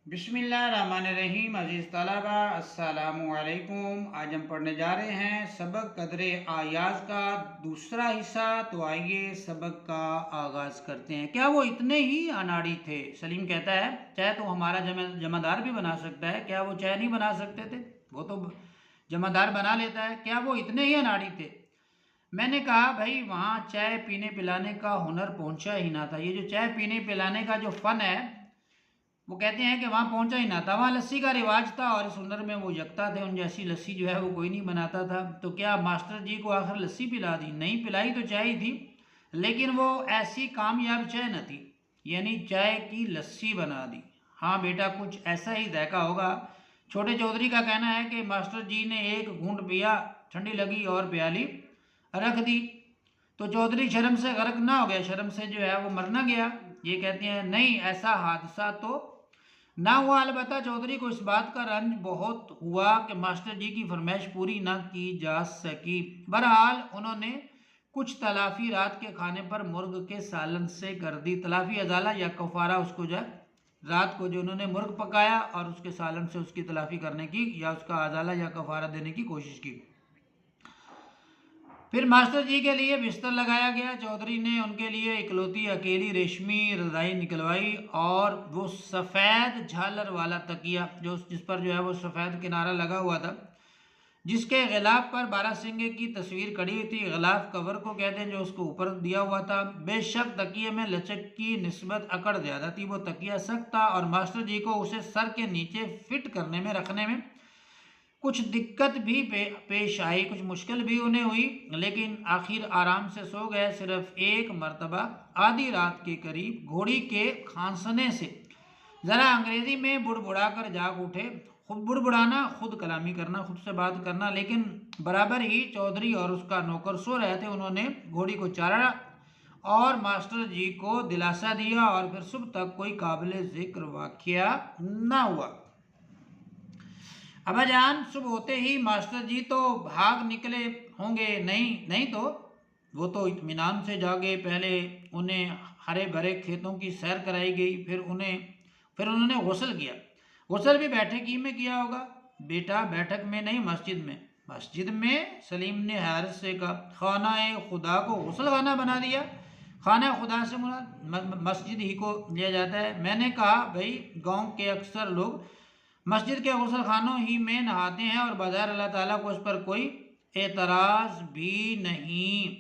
बिस्मिल्लाहिर्रहमानिर्रहीम। अज़ीज़ तलबा अस्सलामु अलैकुम। आज हम पढ़ने जा रहे हैं सबक कदरे आयाज़ का दूसरा हिस्सा। तो आइए सबक का आगाज़ करते हैं। क्या वो इतने ही अनाड़ी थे? सलीम कहता है चाहे तो हमारा जमादार भी बना सकता है, क्या वो चाय नहीं बना सकते थे? वो तो जमादार बना लेता है, क्या वो इतने ही अनाड़ी थे? मैंने कहा भाई वहाँ चाय पीने पिलाने का हुनर पहुँचा ही ना था। ये जो चाय पीने पिलाने का जो फ़न है, वो कहते हैं कि वहाँ पहुंचा ही ना था। वहाँ लस्सी का रिवाज था और इस हुनर में वो यकता थे। उन जैसी लस्सी जो है वो कोई नहीं बनाता था। तो क्या मास्टर जी को आखिर लस्सी पिला दी? नहीं, पिलाई तो चाय ही थी, लेकिन वो ऐसी कामयाब चाय न थी, यानी चाय की लस्सी बना दी। हाँ बेटा, कुछ ऐसा ही जायका होगा। छोटे चौधरी का कहना है कि मास्टर जी ने एक घूंट पिया, ठंडी लगी और प्याली रख दी। तो चौधरी शर्म से गर्क ना हो गया, शर्म से जो है वो मर ना गया। ये कहते हैं नहीं, ऐसा हादसा तो ना हुआ। अलबत्ता चौधरी को इस बात का रंज बहुत हुआ कि मास्टर जी की फरमाइश पूरी ना की जा सकी। बहरहाल उन्होंने कुछ तलाफी रात के खाने पर मुर्ग के सालन से कर दी। तलाफी अजाला या कफारा, उसको जो रात को जो उन्होंने मुर्ग पकाया और उसके सालन से उसकी तलाफी करने की या उसका अजाला या कफारा देने की कोशिश की। फिर मास्टर जी के लिए बिस्तर लगाया गया। चौधरी ने उनके लिए इकलौती अकेली रेशमी रजाई निकलवाई और वो सफ़ेद झालर वाला तकिया जिस पर जो है वो सफ़ेद किनारा लगा हुआ था, जिसके गिलाफ पर बारासिंगे की तस्वीर कड़ी हुई थी। गिलाफ कवर को कहते हैं, जो उसको ऊपर दिया हुआ था। बेशक तकिए में लचक की निस्बत अकड़ ज़्यादा थी। वो तकिया सख्त था और मास्टर जी को उसे सर के नीचे फिट करने में रखने में कुछ दिक्कत भी पेश आई, कुछ मुश्किल भी उन्हें हुई, लेकिन आखिर आराम से सो गए। सिर्फ एक मर्तबा आधी रात के करीब घोड़ी के खांसने से ज़रा अंग्रेजी में बुड़बुड़ा कर जाग उठे। खुद बुड़बुड़ाना, खुद कलामी करना, खुद से बात करना, लेकिन बराबर ही चौधरी और उसका नौकर सो रहे थे। उन्होंने घोड़ी को चारा और मास्टर जी को दिलासा दिया और फिर सुबह तक कोई काबिल जिक्र वाक़या ना हुआ। अब्बाजान सुबह होते ही मास्टर जी तो भाग निकले होंगे? नहीं नहीं, तो वो तो इत्मीनान से जागे। पहले उन्हें हरे भरे खेतों की सैर कराई गई, फिर उन्होंने गुस्ल किया। गुस्ल भी बैठक ही में किया होगा। बेटा बैठक में नहीं, मस्जिद में। मस्जिद में? सलीम ने हैरत से कहा। खाना खुदा को गुस्ल खाना बना दिया? खाना खुदा से मुराद मस्जिद ही को लिया जाता है। मैंने कहा भाई गांव के अक्सर लोग मस्जिद के गुस्ल खानों ही में नहाते हैं और बज़ाहिर अल्लाह ताला को उस पर कोई एतराज़ भी नहीं।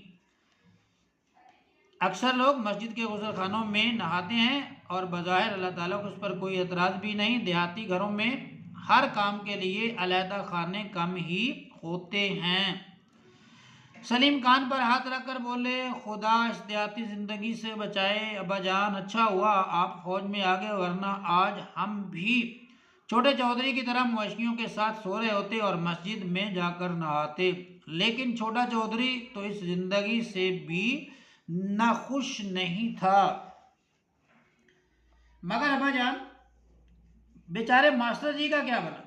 अक्सर लोग मस्जिद के गुस्ल खानों में नहाते हैं और बज़ाहिर अल्लाह ताला को उस पर कोई एतराज़ भी नहीं। देहाती घरों में हर काम के लिए अलहदा खाने कम ही होते हैं। सलीम कान पर हाथ रखकर बोले, खुदा इस देहाती ज़िंदगी से बचाए अब्बाजान। अच्छा हुआ आप फौज में आ गए, वरना आज हम भी छोटे चौधरी की तरह मवेशियों के साथ सो रहे होते और मस्जिद में जाकर नहाते। लेकिन छोटा चौधरी तो इस जिंदगी से भी नाखुश नहीं था। मगर अब्बाजान बेचारे मास्टर जी का क्या बना?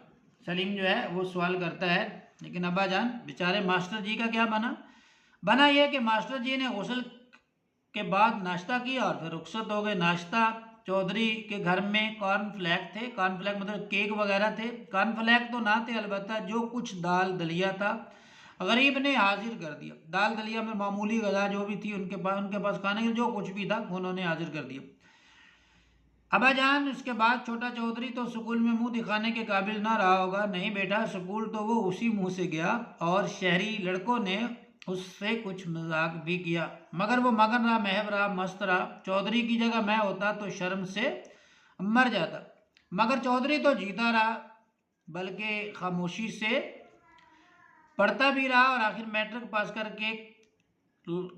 सलीम जो है वो सवाल करता है। लेकिन अब्बाजान बेचारे मास्टर जी का क्या बना यह कि मास्टर जी ने गुस्ल के बाद नाश्ता किया और फिर रुखसत हो गए। नाश्ता चौधरी के घर में कॉर्नफ्लैक थे। कॉर्नफ्लैक मतलब केक वगैरह थे। कॉर्नफ्लैक तो ना थे, अलबत्ता जो कुछ दाल दलिया था गरीब ने हाजिर कर दिया। दाल दलिया में मामूली गज़ा जो भी थी उनके पास खाने के जो कुछ भी था उन्होंने हाजिर कर दिया। अब्बाजान उसके बाद छोटा चौधरी तो स्कूल में मुंह दिखाने के काबिल ना रहा होगा। नहीं बेटा, स्कूल तो वो उसी मुंह से गया और शहरी लड़कों ने उससे कुछ मजाक भी किया, मगर वो मगन रहा, महब रहा, मस्त रहा। चौधरी की जगह मैं होता तो शर्म से मर जाता, मगर चौधरी तो जीता रहा, बल्कि खामोशी से पढ़ता भी रहा और आखिर मैट्रिक पास करके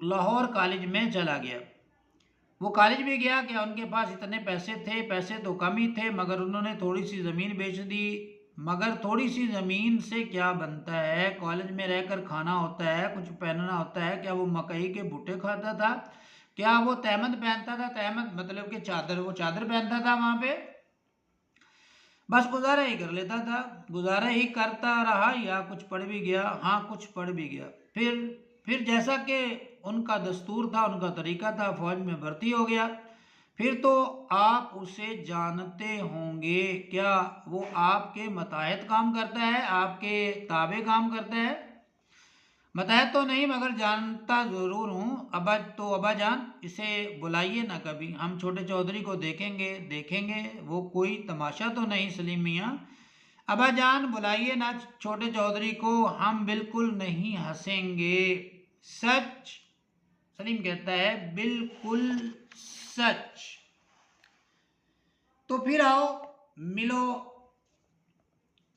लाहौर कॉलेज में चला गया। वो कॉलेज भी गया क्या उनके पास इतने पैसे थे? पैसे तो कम ही थे, मगर उन्होंने थोड़ी सी ज़मीन बेच दी। मगर थोड़ी सी ज़मीन से क्या बनता है? कॉलेज में रहकर खाना होता है, कुछ पहनना होता है। क्या वो मकई के भुट्टे खाता था? क्या वो तहमद पहनता था? तहमद मतलब कि चादर, वो चादर पहनता था वहाँ पे? बस गुजारा ही कर लेता था। गुजारा ही करता रहा या कुछ पढ़ भी गया? हाँ, कुछ पढ़ भी गया। फिर जैसा कि उनका दस्तूर था, उनका तरीका था, फौज में भर्ती हो गया। फिर तो आप उसे जानते होंगे। क्या वो आपके मतहत काम करता है, आपके ताबे काम करता है? मतहत तो नहीं मगर जानता ज़रूर हूँ। अब्बा जान इसे बुलाइए ना कभी, हम छोटे चौधरी को देखेंगे देखेंगे, वो कोई तमाशा तो नहीं सलीम मियाँ। अब्बा जान बुलाइए ना छोटे चौधरी को, हम बिल्कुल नहीं हंसेंगे। सच? सलीम कहता है बिल्कुल सच। तो फिर आओ मिलो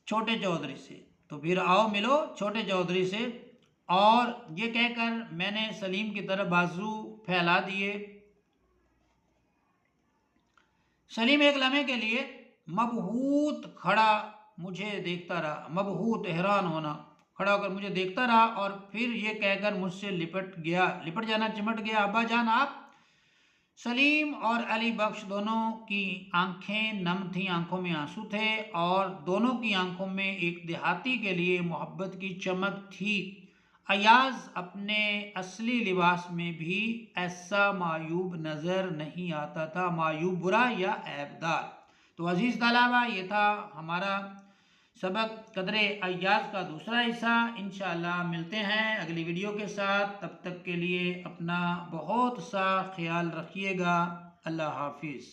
छोटे चौधरी से, तो फिर आओ मिलो छोटे चौधरी से। और ये कहकर मैंने सलीम की तरफ बाजू फैला दिए। सलीम एक लम्हे के लिए मबहूत खड़ा मुझे देखता रहा, मबहूत हैरान होना, खड़ा होकर मुझे देखता रहा और फिर ये कहकर मुझसे लिपट जाना, चिमट गया। अब्बा जान आप? सलीम और अली बख्श दोनों की आंखें नम थीं, आंखों में आंसू थे और दोनों की आंखों में एक देहाती के लिए मोहब्बत की चमक थी। अयाज अपने असली लिबास में भी ऐसा मायूब नज़र नहीं आता था, मायूब बुरा या ऐबदार। तो अजीज़ तलबा, ये था हमारा सबक कदरे अयाज का दूसरा हिस्सा। इंशाअल्लाह मिलते हैं अगली वीडियो के साथ। तब तक के लिए अपना बहुत सा ख्याल रखिएगा। अल्लाह हाफिज़।